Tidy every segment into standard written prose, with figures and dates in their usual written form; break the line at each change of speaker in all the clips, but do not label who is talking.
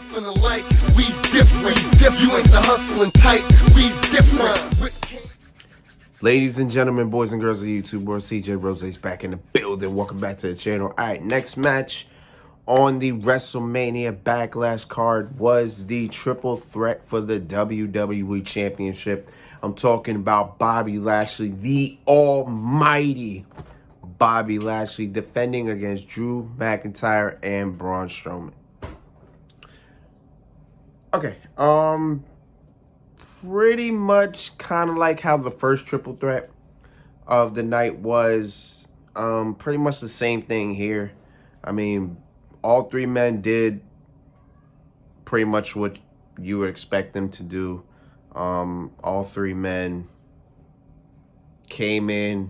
feeling like we's different. You ain't the hustling type, we's different.
Ladies and gentlemen, boys and girls of YouTube world, CJ Rose's back in the building. Welcome back to the channel. All right, next match on the WrestleMania Backlash card was the triple threat for the WWE Championship. I'm talking about Bobby Lashley, the almighty Bobby Lashley, defending against Drew McIntyre and Braun Strowman. Okay, pretty much kind of like how the first triple threat of the night was. Pretty much the same thing here. I mean, all three men did pretty much what you would expect them to do. All three men came in,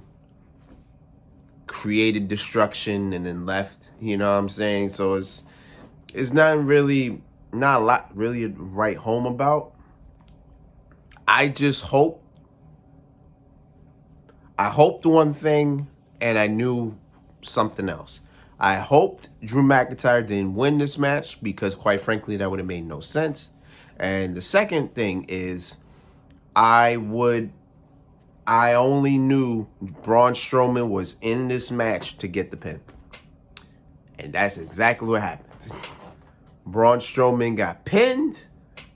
created destruction, and then left. You know what I'm saying? So it's not a lot really to write home about. I hoped one thing, and I knew something else. I hoped Drew McIntyre didn't win this match because, quite frankly, that would have made no sense. And the second thing is, I only knew Braun Strowman was in this match to get the pin. And that's exactly what happened. Braun Strowman got pinned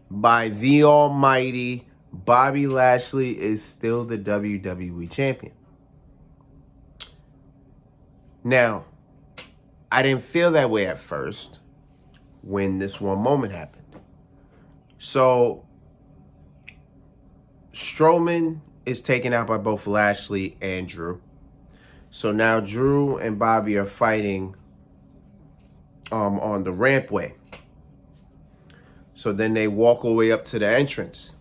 by the almighty Bobby Lashley. Is still the WWE champion. Now, I didn't feel that way at first when this one moment happened. So, Strowman is taken out by both Lashley and Drew. So now Drew and Bobby are fighting on the rampway. So then they walk all the way up to the entrance.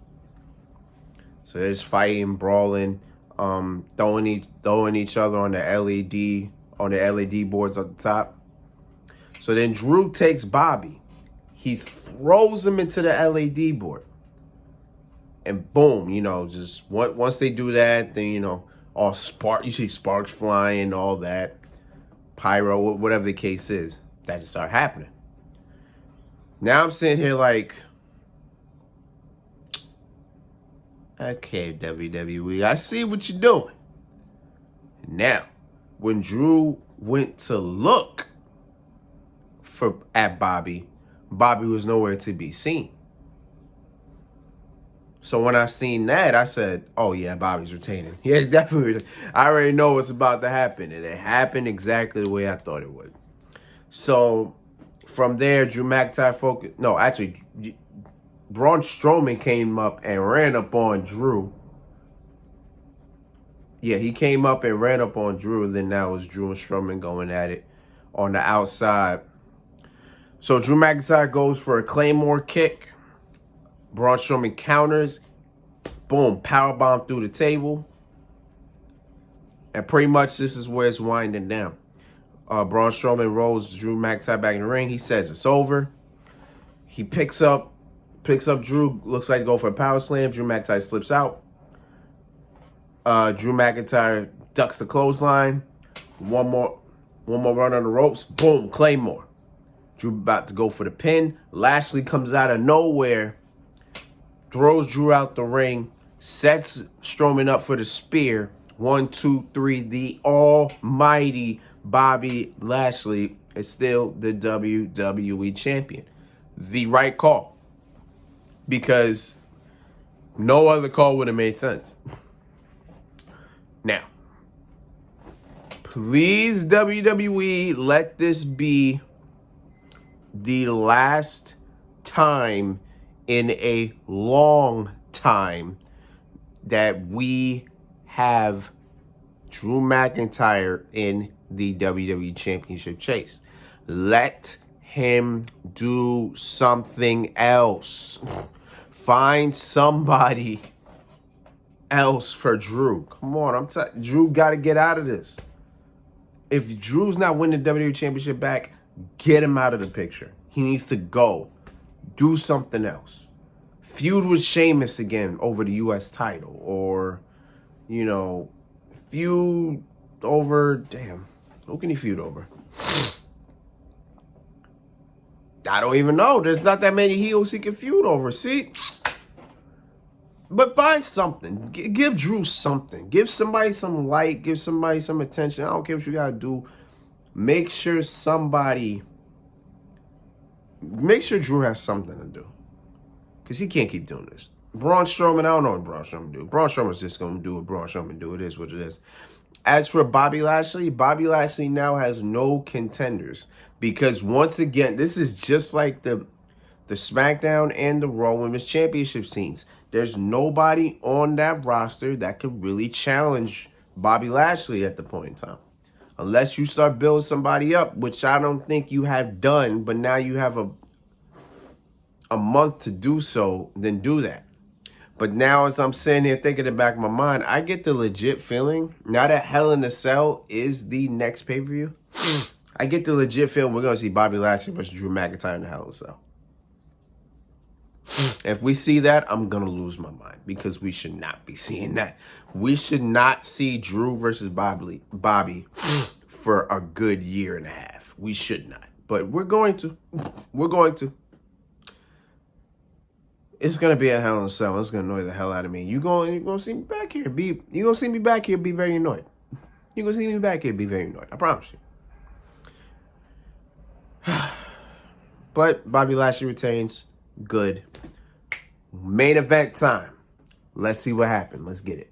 So they're just fighting, brawling, throwing each other on the LED boards at the top. So then Drew takes Bobby. He throws him into the LED board. And boom, just once they do that, then, you see sparks flying, all that, pyro, whatever the case is, that just started happening. Now I'm sitting here like, okay, WWE, I see what you're doing. Now, when Drew went to look at Bobby, Bobby was nowhere to be seen. So when I seen that, I said, oh yeah, Bobby's retaining. Yeah, definitely. I already know what's about to happen. And it happened exactly the way I thought it would. So from there, Drew McIntyre focused. No, actually, Braun Strowman came up and ran up on Drew. Yeah, he came up and ran up on Drew. Then that was Drew and Strowman going at it on the outside. So Drew McIntyre goes for a Claymore kick. Braun Strowman counters. Boom, powerbomb through the table. And pretty much this is where it's winding down. Braun Strowman rolls Drew McIntyre back in the ring. He says it's over. He picks up Drew. Looks like to go for a power slam. Drew McIntyre slips out. Drew McIntyre ducks the clothesline. One more run on the ropes. Boom, Claymore. Drew about to go for the pin. Lashley comes out of nowhere, throws Drew out the ring, sets Strowman up for the spear. 1, 2, 3. The almighty Bobby Lashley is still the WWE champion. The right call. Because no other call would have made sense. Now, please, WWE, let this be the last time in a long time that we have Drew McIntyre in the WWE Championship chase. Let him do something else. Find somebody else for Drew. Come on, Drew got to get out of this. If Drew's not winning the WWE Championship back, get him out of the picture. He needs to go. Do something else. Feud with Sheamus again over the U.S. title. Or, feud over... Damn. Who can he feud over? I don't even know. There's not that many heels he can feud over. See? But find something. Give Drew something. Give somebody some light. Give somebody some attention. I don't care what you got to do. Make sure Drew has something to do. Because he can't keep doing this. Braun Strowman, I don't know what Braun Strowman do. Braun Strowman's just going to do what Braun Strowman do. It is what it is. As for Bobby Lashley now has no contenders. Because once again, this is just like the SmackDown and the Raw Women's Championship scenes. There's nobody on that roster that could really challenge Bobby Lashley at the point in time. Unless you start building somebody up, which I don't think you have done, but now you have a month to do so, then do that. But now as I'm sitting here thinking in the back of my mind, I get the legit feeling, now that Hell in a Cell is the next pay-per-view, I get the legit feeling we're going to see Bobby Lashley versus Drew McIntyre in the Hell in a Cell. If we see that, I'm going to lose my mind because we should not be seeing that. We should not see Drew versus Bobby for a good year and a half. We should not. But we're going to. We're going to. It's going to be a Hell in a Cell. It's going to annoy the hell out of me. You're going to see me back here. You're going to see me back here be very annoyed. You're going to see me back here be very annoyed. I promise you. But Bobby Lashley retains. Good. Main event time. Let's see what happened. Let's get it.